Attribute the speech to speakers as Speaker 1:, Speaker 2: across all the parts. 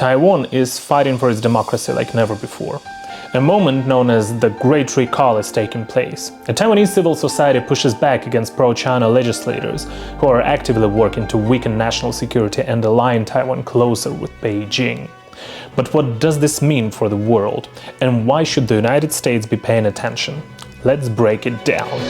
Speaker 1: Taiwan is fighting for its democracy like never before. A moment known as the Great Recall is taking place. A Taiwanese civil society pushes back against pro-China legislators who are actively working to weaken national security and align Taiwan closer with Beijing. But what does this mean for the world? And why should the United States be paying attention? Let's break it down.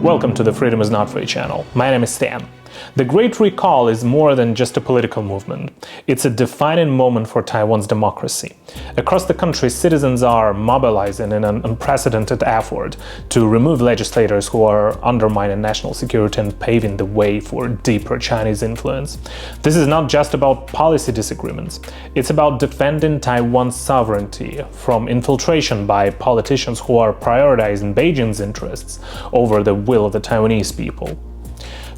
Speaker 1: Welcome to the Freedom is Not Free channel. My name is Stan. The Great Recall is more than just a political movement. It's a defining moment for Taiwan's democracy. Across the country, citizens are mobilizing in an unprecedented effort to remove legislators who are undermining national security and paving the way for deeper Chinese influence. This is not just about policy disagreements. It's about defending Taiwan's sovereignty from infiltration by politicians who are prioritizing Beijing's interests over the will of the Taiwanese people.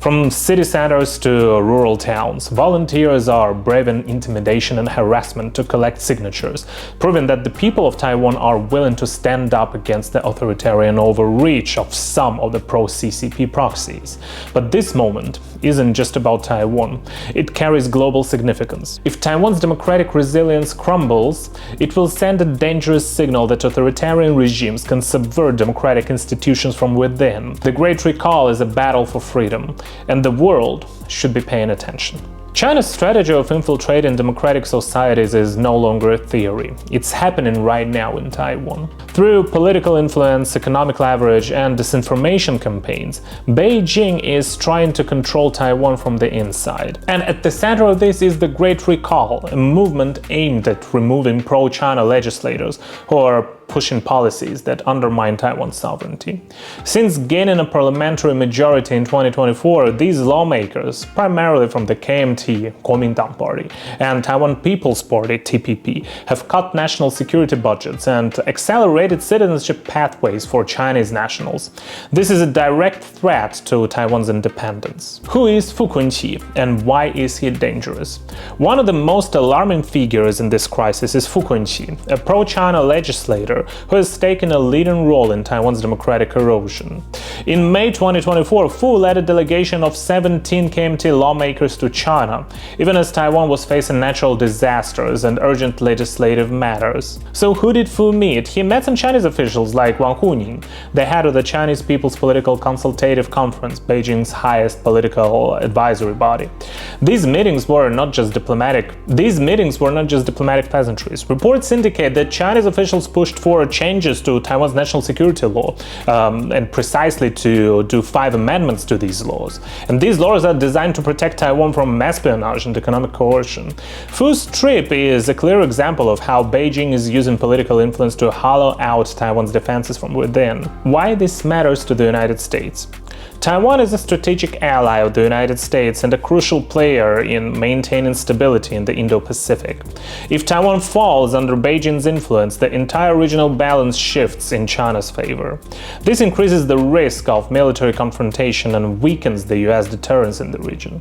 Speaker 1: From city centers to rural towns, volunteers are braving intimidation and harassment to collect signatures, proving that the people of Taiwan are willing to stand up against the authoritarian overreach of some of the pro-CCP proxies. But this moment isn't just about Taiwan. It carries global significance. If Taiwan's democratic resilience crumbles, it will send a dangerous signal that authoritarian regimes can subvert democratic institutions from within. The Great Recall is a battle for freedom, and the world should be paying attention. China's strategy of infiltrating democratic societies is no longer a theory. It's happening right now in Taiwan. Through political influence, economic leverage, and disinformation campaigns, Beijing is trying to control Taiwan from the inside. And at the center of this is the Great Recall, a movement aimed at removing pro-China legislators who are pushing policies that undermine Taiwan's sovereignty. Since gaining a parliamentary majority in 2024, these lawmakers, primarily from the KMT, Kuomintang Party, and Taiwan People's Party, TPP, have cut national security budgets and accelerated citizenship pathways for Chinese nationals. This is a direct threat to Taiwan's independence. Who is Kun-chi and why is he dangerous? One of the most alarming figures in this crisis is Kun-chi, a pro-China legislator who has taken a leading role in Taiwan's democratic erosion. In May 2024, Fu led a delegation of 17 KMT lawmakers to China, even as Taiwan was facing natural disasters and urgent legislative matters. So who did Fu meet? He met some Chinese officials like Wang Huning, the head of the Chinese People's Political Consultative Conference, Beijing's highest political advisory body. These meetings were not just diplomatic pleasantries. Reports indicate that Chinese officials pushed for changes to Taiwan's national security law, and precisely to do 5 amendments to these laws. And these laws are designed to protect Taiwan from espionage and economic coercion. Fu's trip is a clear example of how Beijing is using political influence to hollow out Taiwan's defenses from within. Why this matters to the United States? Taiwan is a strategic ally of the United States and a crucial player in maintaining stability in the Indo-Pacific. If Taiwan falls under Beijing's influence, the entire regional balance shifts in China's favor. This increases the risk of military confrontation and weakens the US deterrence in the region.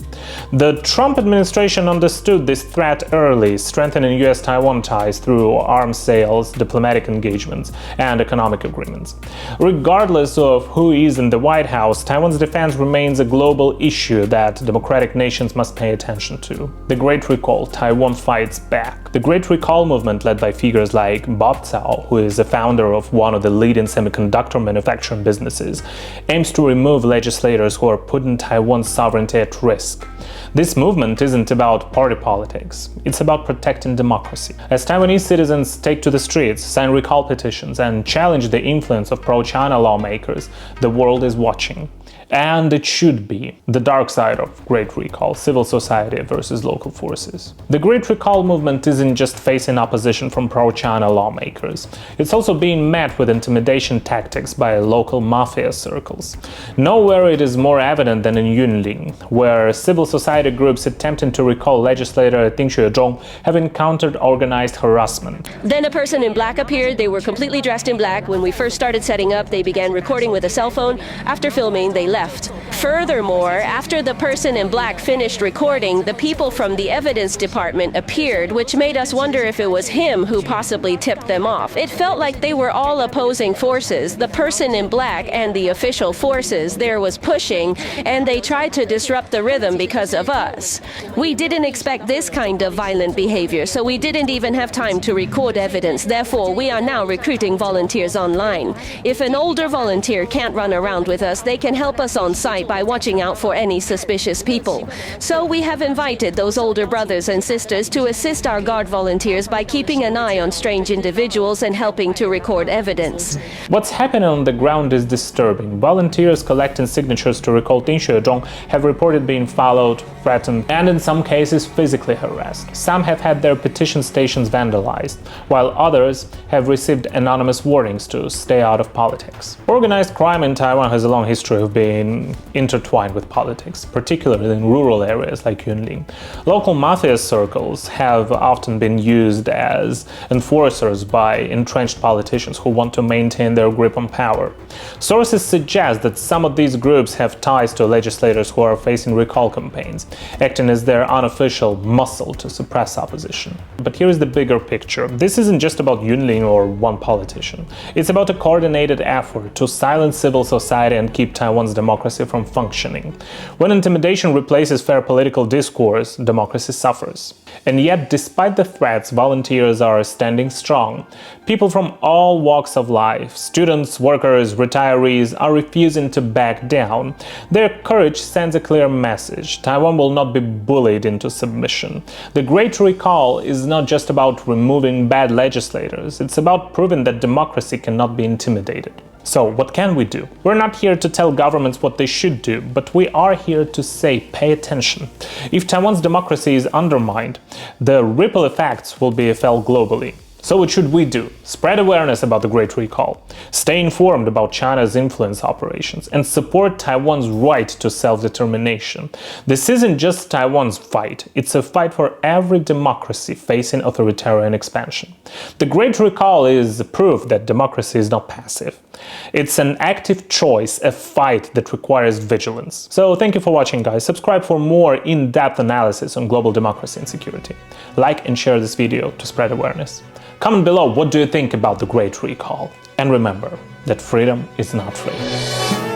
Speaker 1: The Trump administration understood this threat early, strengthening US-Taiwan ties through arms sales, diplomatic engagements, and economic agreements. Regardless of who is in the White House, Taiwan's defense remains a global issue that democratic nations must pay attention to. The Great Recall, Taiwan fights back. The Great Recall movement, led by figures like Bob Cao, who is a founder of one of the leading semiconductor manufacturing businesses, aims to remove legislators who are putting Taiwan's sovereignty at risk. This movement isn't about party politics, it's about protecting democracy. As Taiwanese citizens take to the streets, sign recall petitions, and challenge the influence of pro-China lawmakers, the world is watching. And it should be the dark side of Great Recall, civil society versus local forces. The Great Recall movement isn't just facing opposition from pro-China lawmakers. It's also being met with intimidation tactics by local mafia circles. Nowhere it is more evident than in Yunlin, where civil society groups attempting to recall legislator Ding Xuezhong have encountered organized harassment.
Speaker 2: Then a person in black appeared. They were completely dressed in black. When we first started setting up, they began recording with a cell phone. After filming, they left. left. Furthermore, after the person in black finished recording, the people from the evidence department appeared, which made us wonder if it was him who possibly tipped them off. It felt like they were all opposing forces. The person in black and the official forces there was pushing, and they tried to disrupt the rhythm because of us. We didn't expect this kind of violent behavior, so we didn't even have time to record evidence. Therefore, we are now recruiting volunteers online. If an older volunteer can't run around with us, they can help us on site by watching out for any suspicious people. So we have invited those older brothers and sisters to assist our guard volunteers by keeping an eye on strange individuals and helping to record evidence.
Speaker 1: What's happening on the ground is disturbing. Volunteers collecting signatures to recall Tin Xuezhong have reported being followed, threatened, and in some cases physically harassed. Some have had their petition stations vandalized, while others have received anonymous warnings to stay out of politics. Organized crime in Taiwan has a long history of being intertwined with politics, particularly in rural areas like Yunlin. Local mafia circles have often been used as enforcers by entrenched politicians who want to maintain their grip on power. Sources suggest that some of these groups have ties to legislators who are facing recall campaigns, acting as their unofficial muscle to suppress opposition. But here is the bigger picture. This isn't just about Yunlin or one politician. It's about a coordinated effort to silence civil society and keep Taiwan's democracy from functioning. When intimidation replaces fair political discourse, democracy suffers. And yet, despite the threats, volunteers are standing strong. People from all walks of life, students, workers, retirees, are refusing to back down. Their courage sends a clear message. Taiwan will not be bullied into submission. The Great Recall is not just about removing bad legislators, it's about proving that democracy cannot be intimidated. So, what can we do? We're not here to tell governments what they should do, but we are here to say, pay attention. If Taiwan's democracy is undermined, the ripple effects will be felt globally. So what should we do? Spread awareness about the Great Recall, stay informed about China's influence operations, and support Taiwan's right to self-determination. This isn't just Taiwan's fight, it's a fight for every democracy facing authoritarian expansion. The Great Recall is proof that democracy is not passive. It's an active choice, a fight that requires vigilance. So thank you for watching, guys. Subscribe for more in-depth analysis on global democracy and security. Like and share this video to spread awareness. Comment below what do you think about the Great Recall. And remember that freedom is not free.